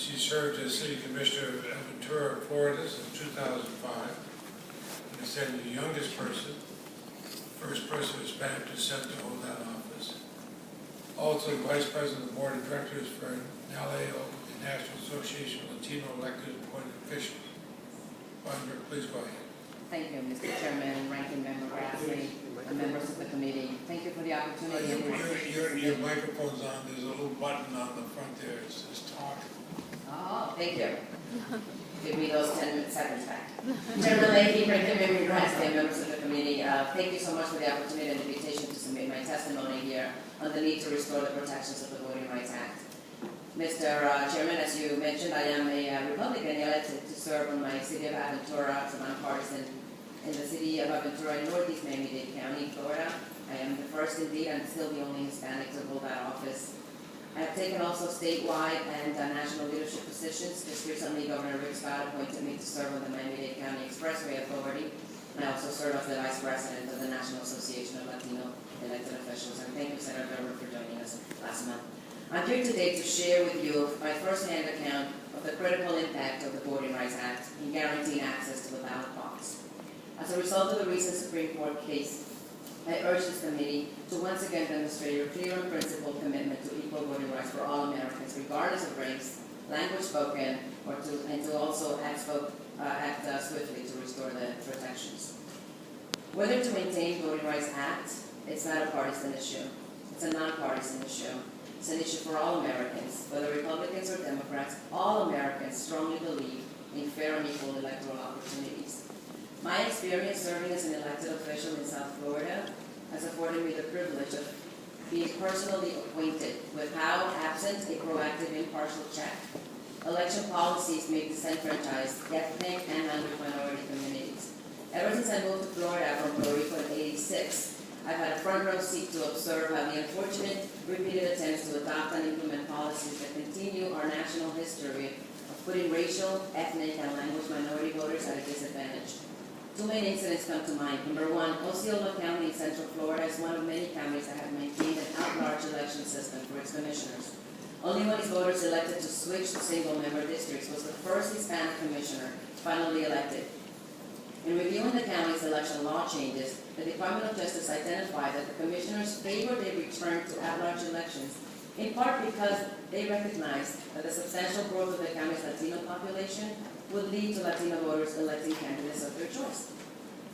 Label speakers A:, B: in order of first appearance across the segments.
A: She served as City Commissioner of Ventura, Florida since 2005. And they said the youngest person, first person of Spanish descent to hold that office. Also Vice President of the Board of Directors for NALEO, the National Association of Latino Elected and Appointed Officials. Weinberg, please go ahead.
B: Thank you, Mr. Chairman, Ranking Member Grassley, and members of the committee. Thank you for the opportunity.
A: Your microphone's on. There's a little button on the front there. It says talk.
B: Oh, thank you. Give me those 10 seconds back. Chairman Leahy, Ranking Member Grassley, and members of the committee, thank you so much for the opportunity and invitation to submit my testimony here on the need to restore the protections of the Voting Rights Act. Mr. Chairman, as you mentioned, I am a Republican elected to serve on my City of Aventura as a nonpartisan in the City of Aventura in Northeast Miami-Dade County, Florida. I am the first, indeed, and still the only Hispanic to hold that office. I have taken also statewide and national leadership positions. Just recently, Governor Rick Scott appointed me to serve on the Miami-Dade County Expressway Authority, and I also serve as the Vice President of the National Association of Latino Elected Officials. And thank you, Senator Gerber, for joining us last month. I'm here today to share with you my first-hand account of the critical impact of the Voting Rights Act in guaranteeing access to the ballot box. As a result of the recent Supreme Court case, I urge this committee to once again demonstrate a clear and principled commitment to equal voting rights for all Americans, regardless of race, language spoken, and to also act swiftly to restore the protections. Whether to maintain Voting Rights Act, it's not a partisan issue. It's a nonpartisan issue. It's an issue for all Americans, whether Republicans or Democrats. All Americans strongly believe in fair and equal electoral opportunities. My experience serving as an elected official in South Florida has afforded me the privilege of being personally acquainted with how, absent a proactive impartial check, election policies may disenfranchise ethnic and language minority communities. Ever since I moved to Florida from Puerto Rico in '86, I've had a front row seat to observe how the unfortunate repeated attempts to adopt and implement policies that continue our national history of putting racial, ethnic, and language minority voters at a disadvantage. Two main incidents come to mind. Number one, Osceola County in Central Florida is one of many counties that have maintained an at-large election system for its commissioners. Only when its voters elected to switch to single-member districts was the first Hispanic commissioner finally elected. In reviewing the county's election law changes, the Department of Justice identified that the commissioners favored a return to at-large elections, in part because they recognized that the substantial growth of the county's Latino population would lead to Latino voters electing candidates of their choice.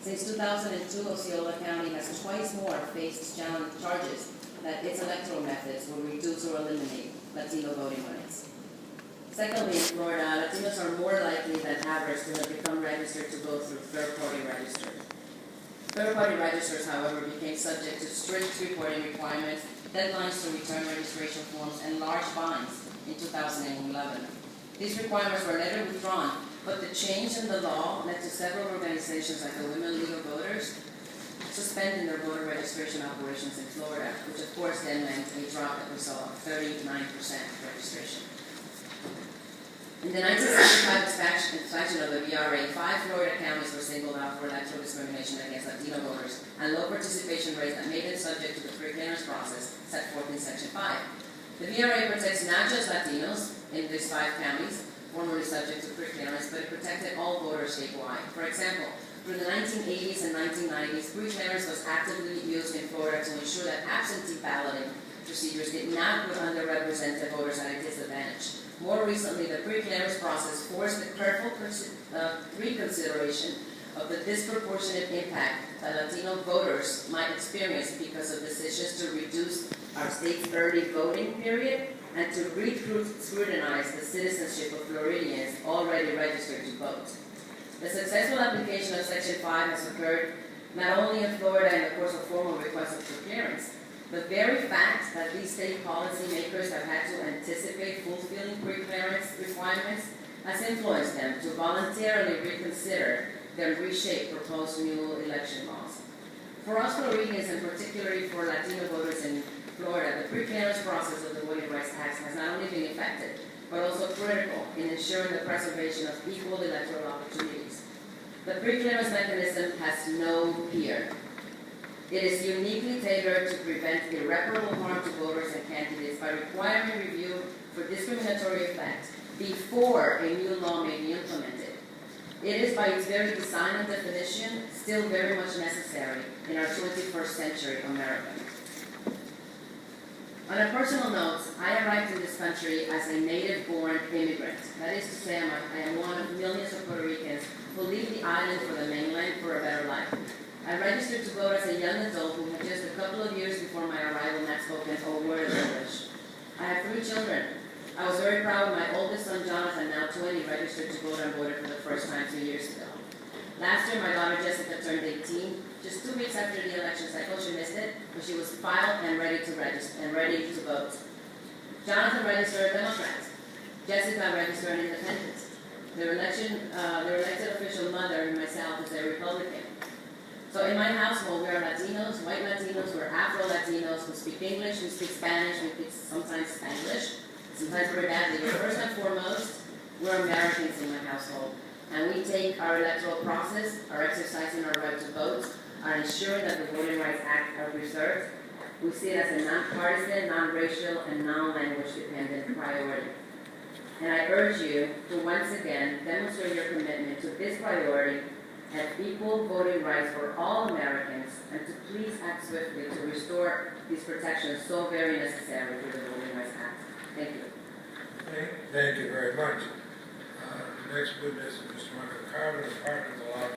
B: Since 2002, Osceola County has twice more faced charges that its electoral methods will reduce or eliminate Latino voting rights. Secondly, in Florida, Latinos are more likely than average to have become registered to vote through third-party registers. Third-party registers, however, became subject to strict reporting requirements, deadlines to return registration forms, and large fines in 2011. These requirements were later withdrawn, but the change in the law led to several organizations like the Women League of Voters suspending their voter registration operations in Florida, which of course then meant a drop that we saw of 39% registration. In the 1965 expansion of the VRA, 5 Florida counties were singled out for electoral discrimination against Latino voters and low participation rates that made them subject to the pre-clearance process set forth in Section 5. The VRA protects not just Latinos in these 5 counties, formerly subject to pre-clearance, but it protected all voters statewide. For example, through the 1980s and 1990s, pre-clearance was actively used in Florida to ensure that absentee balloting procedures did not put underrepresented voters at a disadvantage. More recently, the pre-clearance process forced the careful reconsideration of the disproportionate impact that Latino voters might experience because of decisions to reduce our state's early voting period and to scrutinize the citizenship of Floridians already registered to vote. The successful application of Section 5 has occurred not only in Florida in the course of formal requests of pre-clearance. The very fact that these state policymakers have had to anticipate fulfilling pre-clearance requirements has influenced them to voluntarily reconsider their reshaped proposed new election laws. For us Floridians, and particularly for Latino voters in Florida, the pre-clearance process of the Voting Rights Act has not only been effective, but also critical in ensuring the preservation of equal electoral opportunities. The pre-clearance mechanism has no peer. It is uniquely tailored to prevent irreparable harm to voters and candidates by requiring review for discriminatory effect, before a new law may be implemented. It is, by its very design and definition, still very much necessary in our 21st century America. On a personal note, I arrived in this country as a native-born immigrant. That is to say, I am one of millions of Puerto Ricans who leave the island for the mainland for a better life. I registered to vote as a young adult who had just a couple of years before my arrival not spoken a word of English. I have 3 children. I was very proud when my oldest son, Jonathan, now 20, registered to vote and voted for the first time 2 years ago. Last year, my daughter Jessica turned 18. Just 2 weeks after the election cycle, she missed it, but she was filed and ready to register and ready to vote. Jonathan registered Democrat. Jessica registered Independent. Their elected official mother and myself is a Republican. So in my household, we are Latinos, white Latinos, we're Afro-Latinos, we speak English, we speak Spanish, we speak sometimes Spanglish, sometimes very badly. But first and foremost, we're Americans in my household. And we take our electoral process, our exercising our right to vote, our ensuring that the Voting Rights Act are preserved. We see it as a non-partisan, non-racial, and non-language dependent priority. And I urge you to once again demonstrate your commitment to this priority and equal voting rights for all Americans, and to please act swiftly to restore these protections so very necessary through the Voting Rights Act. Thank you.
A: Thank you very much. The next witness is Mr. Michael Carter, the partner of the law.